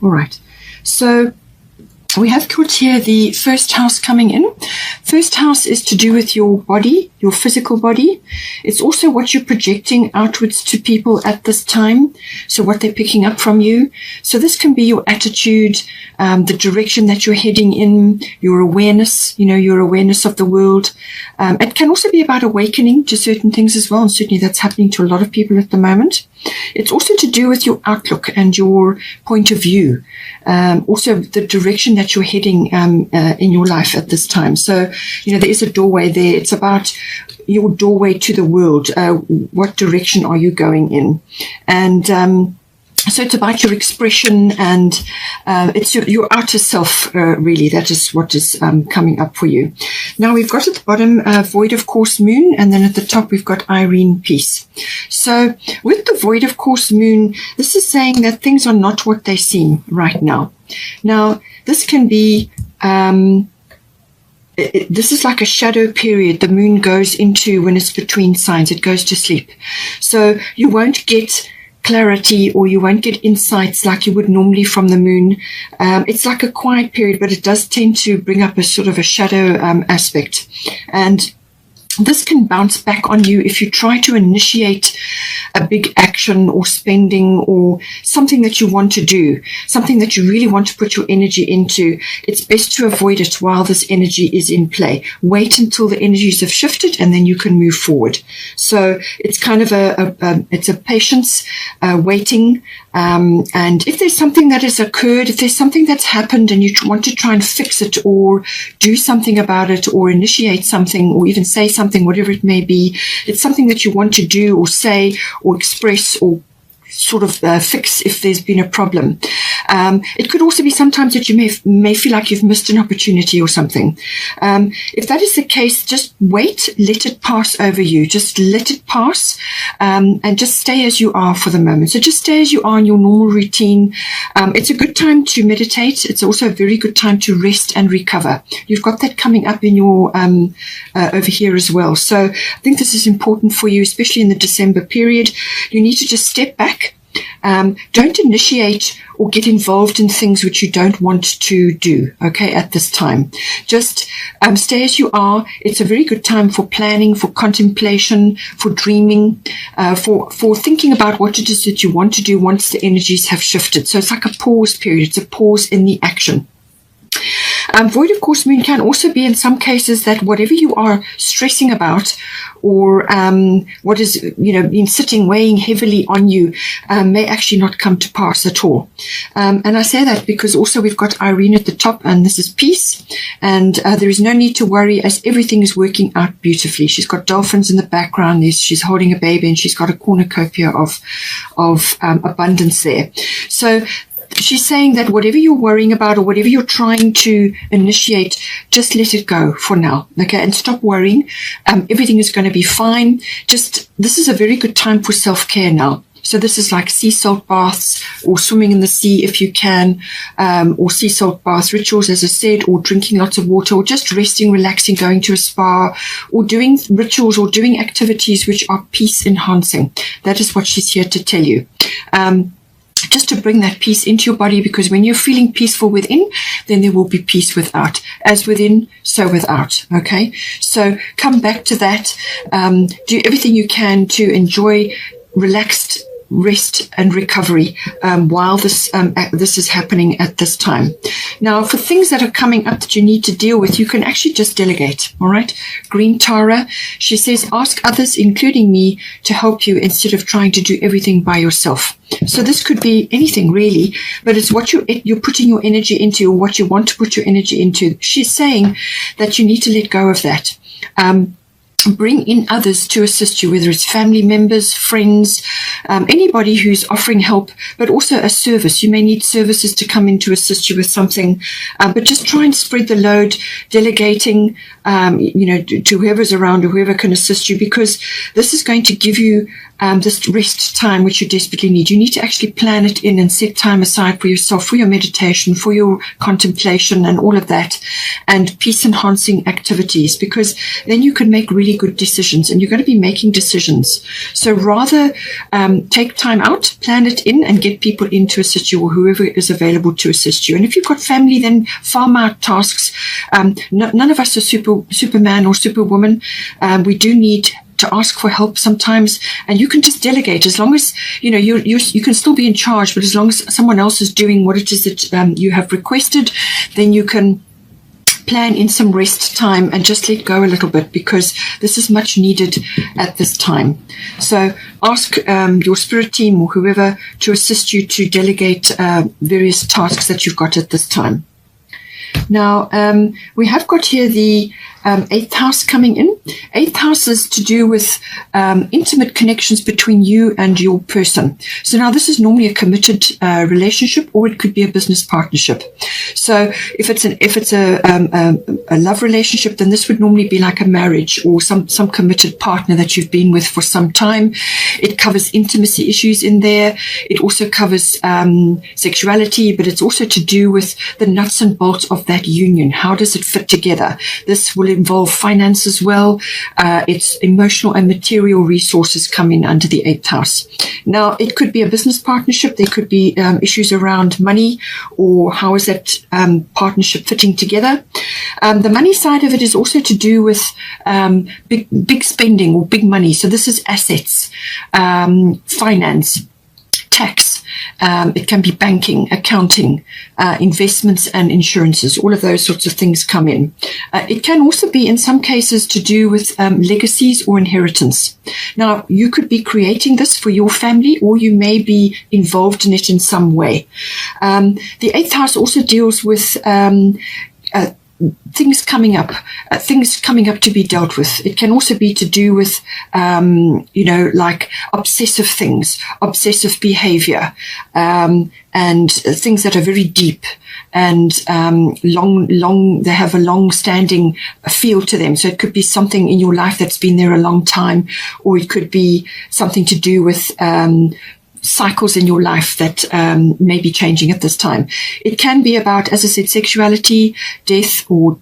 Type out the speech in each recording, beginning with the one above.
All right. So we have got here the first house coming in. First house is to do with your body, your physical body. It's also what you're projecting outwards to people at this time. So what they're picking up from you. So this can be your attitude, the direction that you're heading in, your awareness, your awareness of the world. It can also be about awakening to certain things as well. And certainly that's happening to a lot of people at the moment. It's also to do with your outlook and your point of view. Also the direction that you're heading in your life at this time. So, there is a doorway there. It's about your doorway to the world. What direction are you going in? And so it's about your expression and it's your outer self, really. That is what is coming up for you. Now we've got at the bottom Void of Course Moon, and then at the top we've got Irene Peace. So with the Void of Course Moon, this is saying that things are not what they seem right now. Now this can be this is like a shadow period the moon goes into when it's between signs. It goes to sleep. So you won't get clarity or you won't get insights like you would normally from the moon. It's like a quiet period, but it does tend to bring up a sort of a shadow aspect. And this can bounce back on you if you try to initiate a big action or spending or something that you want to do, something that you really want to put your energy into. It's best to avoid it while this energy is in play. Wait until the energies have shifted and then you can move forward. So it's kind of it's a patience, waiting. And if there's something that has occurred, if there's something that's happened and you want to try and fix it or do something about it or initiate something or even say something, whatever it may be, it's something that you want to do or say or express or sort of fix if there's been a problem. It could also be sometimes that you may feel like you've missed an opportunity or something. If that is the case, just wait, let it pass over you. Just let it pass and just stay as you are for the moment. So just stay as you are in your normal routine. It's a good time to meditate. It's also a very good time to rest and recover. You've got that coming up in your over here as well. So I think this is important for you, especially in the December period. You need to just step back. Don't initiate or get involved in things which you don't want to do, okay, at this time. Just stay as you are. It's a very good time for planning, for contemplation, for dreaming, for thinking about what it is that you want to do once the energies have shifted. So it's like a pause period. It's a pause in the action. Void of Course Moon can also be in some cases that whatever you are stressing about or what is, been sitting, weighing heavily on you may actually not come to pass at all. And I say that because also we've got Irene at the top and this is peace. And there is no need to worry as everything is working out beautifully. She's got dolphins in the background. She's holding a baby and she's got a cornucopia of abundance there. So she's saying that whatever you're worrying about or whatever you're trying to initiate, just let it go for now, okay? And stop worrying. Everything is going to be fine. This is a very good time for self-care now. So this is like sea salt baths or swimming in the sea if you can, or sea salt bath rituals, as I said, or drinking lots of water, or just resting, relaxing, going to a spa, or doing rituals or doing activities which are peace enhancing. That is what she's here to tell you. Just to bring that peace into your body, because when you're feeling peaceful within, then there will be peace without. As within, so without. Okay? So come back to that. Do everything you can to enjoy relaxed rest and recovery while this is happening at this time. Now, for things that are coming up that you need to deal with, you can actually just delegate. All right? Green Tara, she says, ask others, including me, to help you instead of trying to do everything by yourself. So this could be anything really, but it's what you're putting your energy into or what you want to put your energy into. She's saying that you need to let go of that. Bring in others to assist you, whether it's family members, friends, anybody who's offering help, but also a service. You may need services to come in to assist you with something, but just try and spread the load, delegating, to whoever's around or whoever can assist you, because this is going to give you this rest time which you desperately need. You need to actually plan it in and set time aside for yourself, for your meditation, for your contemplation and all of that, and peace-enhancing activities, because then you can make really good decisions, and you're going to be making decisions. So rather take time out, plan it in, and get people in to assist you, or whoever is available to assist you. And if you've got family, then farm out tasks. None of us are Superman or Superwoman. We do need to ask for help sometimes, and you can just delegate, as long as you can still be in charge, but as long as someone else is doing what it is that you have requested, then you can plan in some rest time and just let go a little bit, because this is much needed at this time. So ask your spirit team or whoever to assist you to delegate various tasks that you've got at this time. Now, we have got here the 8th house coming in. 8th house is to do with intimate connections between you and your person. So now this is normally a committed relationship, or it could be a business partnership. So if it's a love relationship, then this would normally be like a marriage or some committed partner that you've been with for some time. It covers intimacy issues in there. It also covers sexuality, but it's also to do with the nuts and bolts of that union. How does it fit together? This will involve finance as well. It's emotional and material resources come in under the 8th house. Now, it could be a business partnership. There could be issues around money, or how is that partnership fitting together. The money side of it is also to do with big spending or big money. So this is assets, finance, tax. It can be banking, accounting, investments and insurances. All of those sorts of things come in. It can also be, in some cases, to do with legacies or inheritance. Now, you could be creating this for your family, or you may be involved in it in some way. The 8th house also deals with things coming up to be dealt with. It can also be to do with, like obsessive things, obsessive behavior, and things that are very deep and long. They have a long-standing feel to them. So it could be something in your life that's been there a long time, or it could be something to do with cycles in your life that may be changing at this time. It can be about, as I said, sexuality, death, or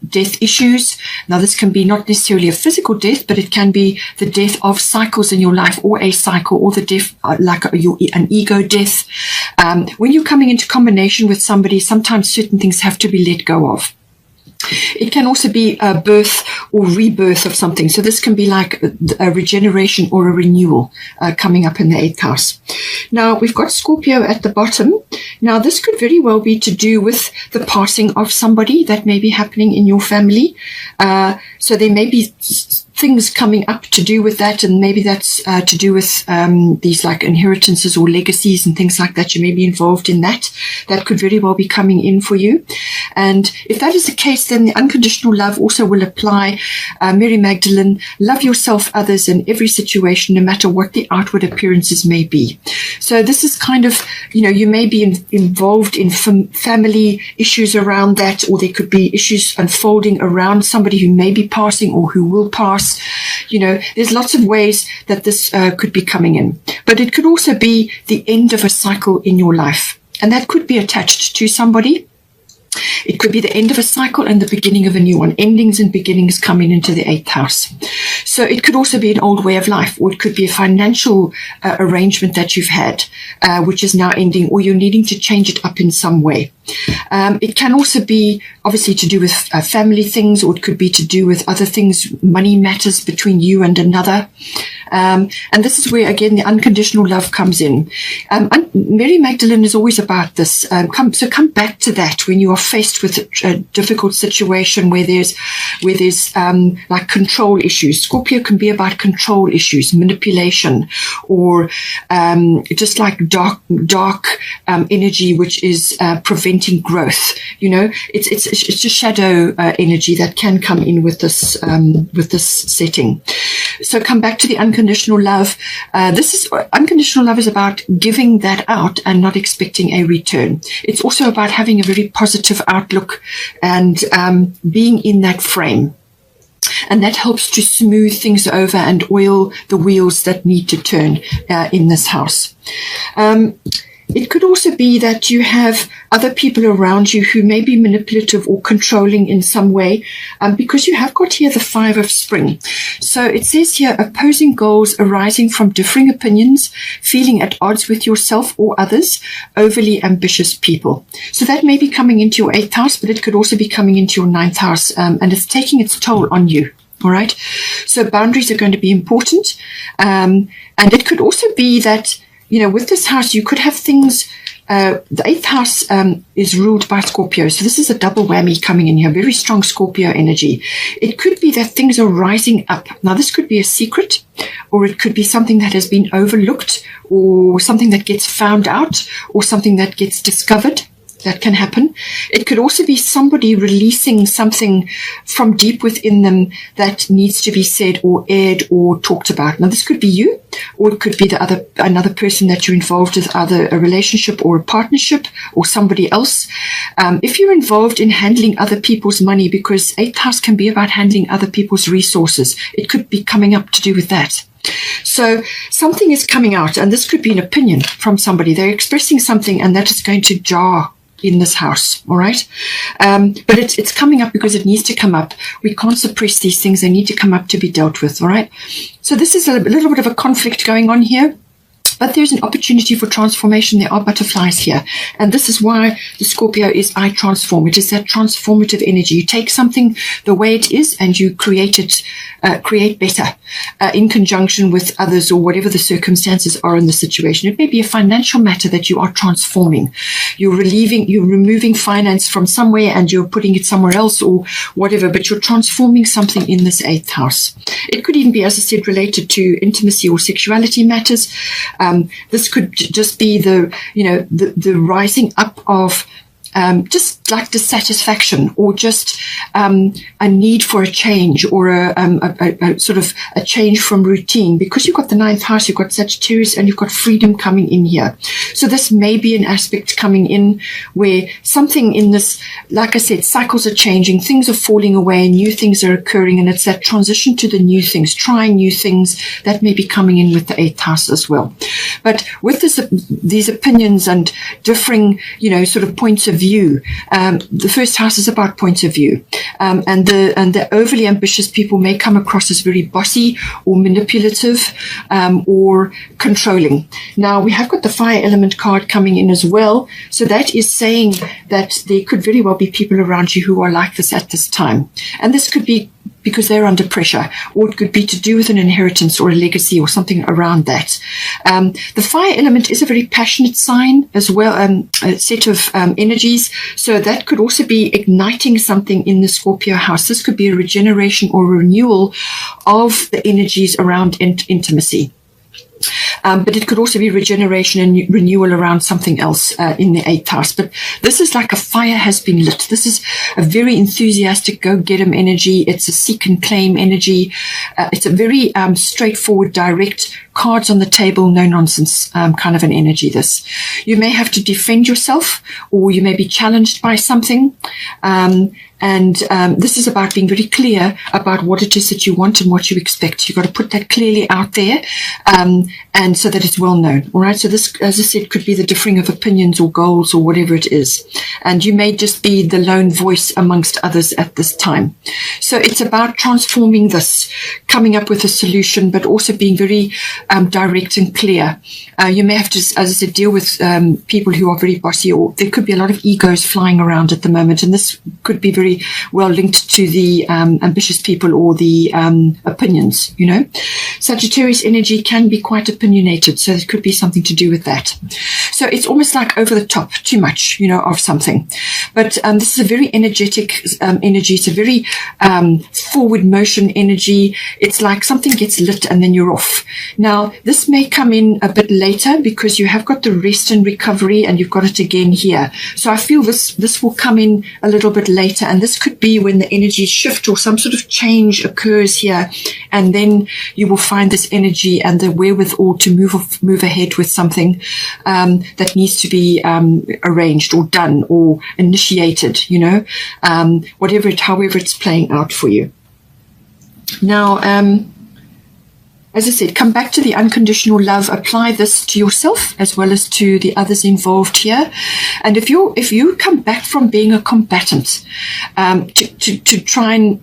death issues. Now, this can be not necessarily a physical death, but it can be the death of cycles in your life, or a cycle, or the death, like an ego death. When you're coming into combination with somebody, sometimes certain things have to be let go of. It can also be a birth or rebirth of something. So this can be like a regeneration or a renewal coming up in the 8th house. Now, we've got Scorpio at the bottom. Now, this could very well be to do with the passing of somebody that may be happening in your family. So there may be things coming up to do with that, and maybe that's to do with these like inheritances or legacies and things like that. You may be involved in that. That could very well be coming in for you. And if that is the case, then the unconditional love also will apply. Mary Magdalene, love yourself, others, in every situation, no matter what the outward appearances may be. So this is kind of, you may be involved in family issues around that, or there could be issues unfolding around somebody who may be passing or who will pass. There's lots of ways that this could be coming in. But it could also be the end of a cycle in your life. And that could be attached to somebody. It could be the end of a cycle and the beginning of a new one. Endings and beginnings coming into the 8th house. So it could also be an old way of life, or it could be a financial arrangement that you've had, which is now ending, or you're needing to change it up in some way. It can also be obviously to do with family things, or it could be to do with other things, money matters between you and another. And this is where, again, the unconditional love comes in. Mary Magdalene is always about this. Come back to that when you are faced with a difficult situation where there's like control issues. Scorpio can be about control issues, manipulation, or just like dark energy, which is preventing growth. It's just shadow energy that can come in with this setting. So come back to the unconditional love. Unconditional love is about giving that out and not expecting a return. It's also about having a very positive outlook and being in that frame. And that helps to smooth things over and oil the wheels that need to turn in this house. It could also be that you have other people around you who may be manipulative or controlling in some way, because you have got here the Five of Spring. So it says here, opposing goals arising from differing opinions, feeling at odds with yourself or others, overly ambitious people. So that may be coming into your 8th house, but it could also be coming into your 9th house, and it's taking its toll on you. All right. So boundaries are going to be important. And it could also be that, with this house, you could have things. The 8th house is ruled by Scorpio. So this is a double whammy coming in here, very strong Scorpio energy. It could be that things are rising up. Now, this could be a secret, or it could be something that has been overlooked, or something that gets found out, or something that gets discovered. That can happen. It could also be somebody releasing something from deep within them that needs to be said or aired or talked about. Now, this could be you, or it could be another person that you're involved with, either a relationship or a partnership or somebody else. If you're involved in handling other people's money, because 8th house can be about handling other people's resources, it could be coming up to do with that. So something is coming out, and this could be an opinion from somebody. They're expressing something, and that is going to jar in this house. All right. But it's coming up because it needs to come up. We can't suppress these things. They need to come up to be dealt with. All right. So this is a little bit of a conflict going on here. But there's an opportunity for transformation. There are butterflies here. And this is why the Scorpio is I transform. It is that transformative energy. You take something the way it is and you create it, create better in conjunction with others or whatever the circumstances are in the situation. It may be a financial matter that you are transforming. You're removing finance from somewhere and you're putting it somewhere else or whatever, but you're transforming something in this 8th house. It could even be, as I said, related to intimacy or sexuality matters. This could just be the rising up of just like dissatisfaction, or just a need for a change, or a sort of a change from routine, because you've got the 9th house, you've got Sagittarius, and you've got freedom coming in here. So this may be an aspect coming in where something in this, like I said, cycles are changing, things are falling away, new things are occurring, and it's that transition to the new things, trying new things, that may be coming in with the 8th house as well. But with these opinions and differing, sort of points of view, the 1st house is about points of view, and the overly ambitious people may come across as very bossy or manipulative, or controlling. Now, we have got the fire element card coming in as well, so that is saying that there could very well be people around you who are like this at this time, and this could be because they're under pressure, or it could be to do with an inheritance or a legacy or something around that. The fire element is a very passionate sign as well, a set of energies. So that could also be igniting something in the Scorpio house. This could be a regeneration or renewal of the energies around intimacy. But it could also be regeneration and renewal around something else in the 8th house. But this is like a fire has been lit. This is a very enthusiastic go-get-em energy. It's a seek and claim energy. It's a very straightforward, direct, cards on the table, no nonsense kind of an energy, this. You may have to defend yourself, or you may be challenged by something. And this is about being very clear about what it is that you want and what you expect. You've got to put that clearly out there, and so that it's well known. All right. So this, as I said, could be the differing of opinions or goals or whatever it is. And you may just be the lone voice amongst others at this time. So it's about transforming this, coming up with a solution, but also being very direct and clear. You may have to, as I said, deal with people who are very bossy, or there could be a lot of egos flying around at the moment. And this could be very well linked to the ambitious people or the opinions, Sagittarius energy can be quite opinionated, so it could be something to do with that. So it's almost like over the top, too much, of something. But this is a very energetic energy. It's a very forward motion energy. It's like something gets lit and then you're off. Now, this may come in a bit later because you have got the rest and recovery, and you've got it again here. So I feel this will come in a little bit later, and this could be when the energies shift or some sort of change occurs here, and then you will find this energy and the wherewithal to move ahead with something that needs to be arranged or done or initiated, however it's playing out for you. Now, as I said, come back to the unconditional love. Apply this to yourself as well as to the others involved here. And if you come back from being a combatant to try and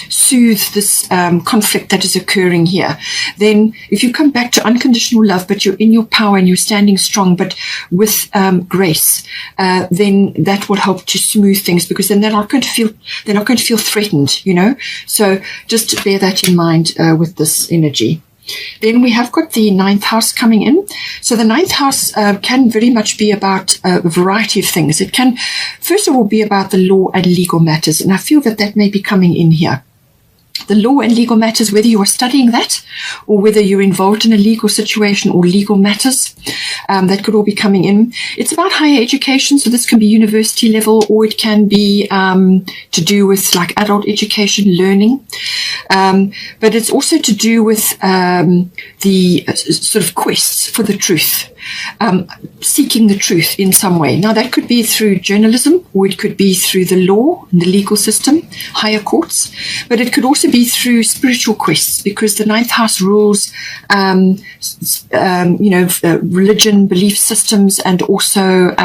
soothe this conflict that is occurring here, then if you come back to unconditional love, but you're in your power and you're standing strong, but with grace, then that will help to smooth things, because then they're not going to feel threatened, you know. So just bear that in mind with this energy. Then we have got the 9th house coming in. So the 9th house can very much be about a variety of things. It can, first of all, be about the law and legal matters. And I feel that may be coming in here. The law and legal matters, whether you are studying that or whether you're involved in a legal situation or legal matters, that could all be coming in. It's about higher education, so this can be university level, or it can be to do with like adult education, learning. But it's also to do with the sort of quests for the truth. Seeking the truth in some way. Now that could be through journalism, or it could be through the law and the legal system, higher courts, but it could also be through spiritual quests, because the 9th house rules, religion, belief systems, and also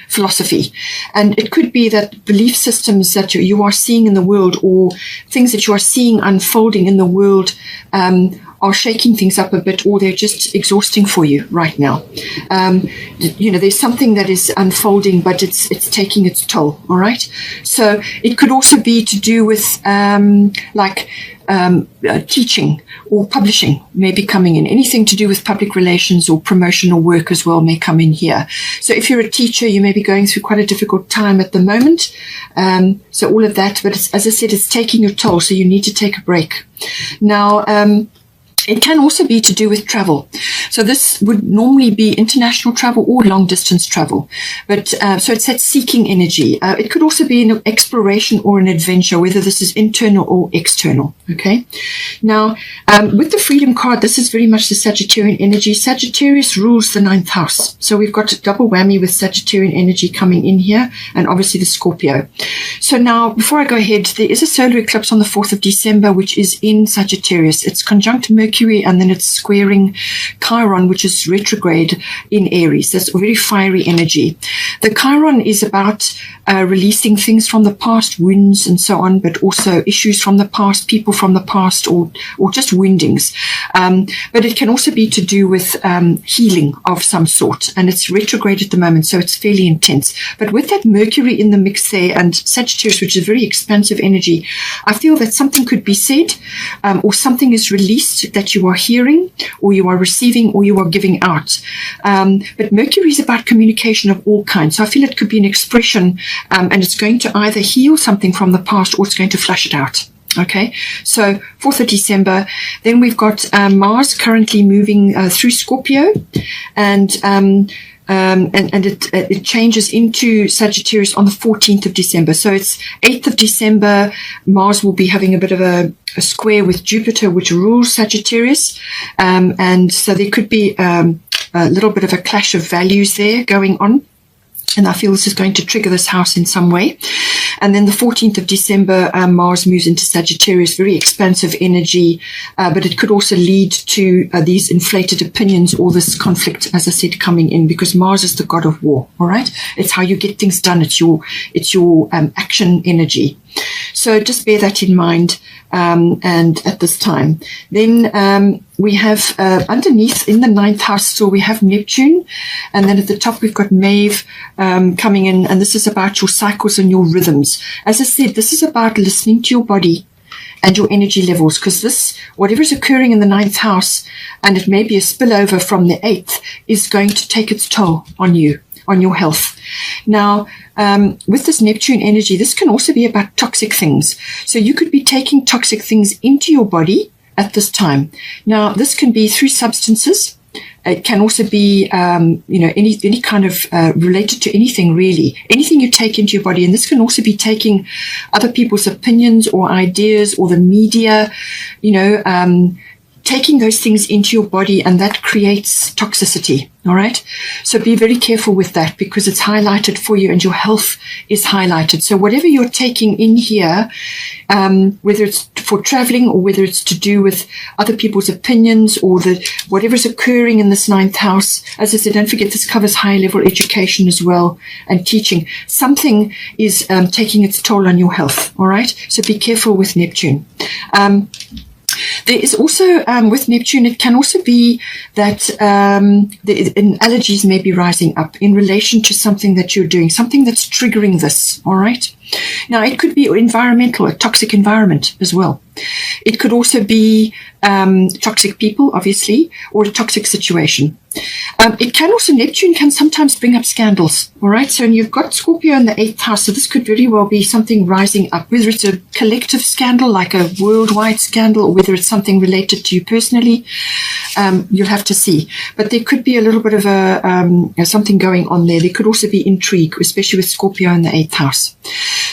philosophy. And it could be that belief systems that you are seeing in the world, or things that you are seeing unfolding in the world, are shaking things up a bit, or they're just exhausting for you right now. There's something that is unfolding, but it's taking its toll, all right? So it could also be to do with teaching or publishing may be coming in. Anything to do with public relations or promotional work as well may come in here. So if you're a teacher, you may be going through quite a difficult time at the moment. So all of that, but as I said, it's taking your toll, so you need to take a break. Now, it can also be to do with travel. So this would normally be international travel or long distance travel. But so it's that seeking energy. It could also be an exploration or an adventure, whether this is internal or external. Okay. Now, with the freedom card, this is very much the Sagittarian energy. Sagittarius rules the 9th house. So we've got a double whammy with Sagittarian energy coming in here, and obviously the Scorpio. So now, before I go ahead, there is a solar eclipse on the 4th of December, which is in Sagittarius. It's conjunct Mercury, and then it's squaring Chiron, which is retrograde in Aries. That's very fiery energy. The Chiron is about releasing things from the past, wounds and so on, but also issues from the past, people from the past, or just woundings. But it can also be to do with healing of some sort, and it's retrograde at the moment, so it's fairly intense. But with that Mercury in the mix there, and Sagittarius, which is very expansive energy, I feel that something could be said, or something is released that you are hearing, or you are receiving, or you are giving out. But Mercury is about communication of all kinds, so I feel it could be an expression, and it's going to either heal something from the past, or it's going to flush it out. Okay, so 4th of December. Then we've got Mars currently moving through Scorpio, and it changes into Sagittarius on the 14th of December. So it's 8th of December. Mars will be having a bit of a square with Jupiter, which rules Sagittarius, and so there could be a little bit of a clash of values there going on. And I feel this is going to trigger this house in some way. And then the 14th of December, Mars moves into Sagittarius, very expansive energy, but it could also lead to these inflated opinions or this conflict, as I said, coming in, because Mars is the god of war, all right? It's how you get things done. It's your action energy. So just bear that in mind, and at this time. Then we have underneath in the 9th house still we have Neptune, and then at the top we've got Maeve coming in, and this is about your cycles and your rhythms. As I said, this is about listening to your body and your energy levels, because this, whatever is occurring in the 9th house, and it may be a spillover from the 8th, is going to take its toll on you, on your health. Now, with this Neptune energy, this can also be about toxic things. So you could be taking toxic things into your body at this time. Now, this can be through substances. It can also be, any kind of related to anything, really. Anything you take into your body. And this can also be taking other people's opinions or ideas or the media, taking those things into your body, and that creates toxicity. All right. So be very careful with that, because it's highlighted for you and your health is highlighted. So whatever you're taking in here, whether it's for traveling or whether it's to do with other people's opinions or whatever's occurring in this 9th house, as I said, don't forget this covers higher level education as well and teaching. Something is taking its toll on your health. All right. So be careful with Neptune. There is also, with Neptune, it can also be that allergies may be rising up in relation to something that you're doing, something that's triggering this, all right? Now, it could be environmental, a toxic environment as well. It could also be toxic people, obviously, or a toxic situation. It can also, Neptune can sometimes bring up scandals, all right? So you've got Scorpio in the 8th house, so this could very well be something rising up, whether it's a collective scandal, like a worldwide scandal, or whether it's something related to you personally. You'll have to see. But there could be a little bit of something going on there. There could also be intrigue, especially with Scorpio in the 8th house.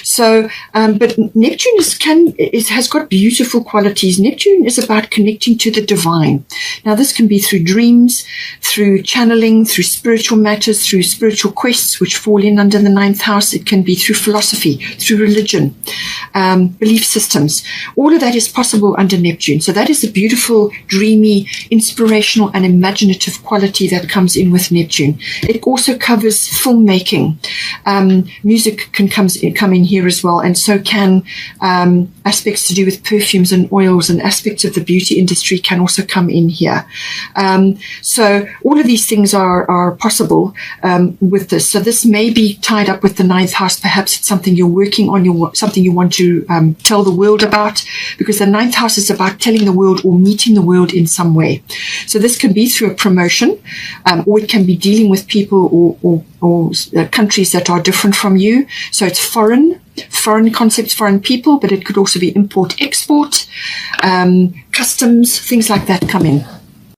So, but Neptune has got beautiful qualities. Neptune is about connecting to the divine. Now, this can be through dreams, through channeling, through spiritual matters, through spiritual quests, which fall in under the 9th house. It can be through philosophy, through religion, belief systems. All of that is possible under Neptune. So that is a beautiful, dreamy, inspirational, and imaginative quality that comes in with Neptune. It also covers filmmaking. Music can come in here as well, and so can aspects to do with perfumes and oils, and aspects of the beauty industry can also come in here. So all of these things are possible with this. So this may be tied up with the 9th house. Perhaps it's something you're working on, something you want to tell the world about, because the 9th house is about telling the world or meeting the world in some way. So this can be through a promotion, or it can be dealing with people or countries that are different from you. So it's foreign concepts, foreign people, but it could also be import, export, customs, things like that come in.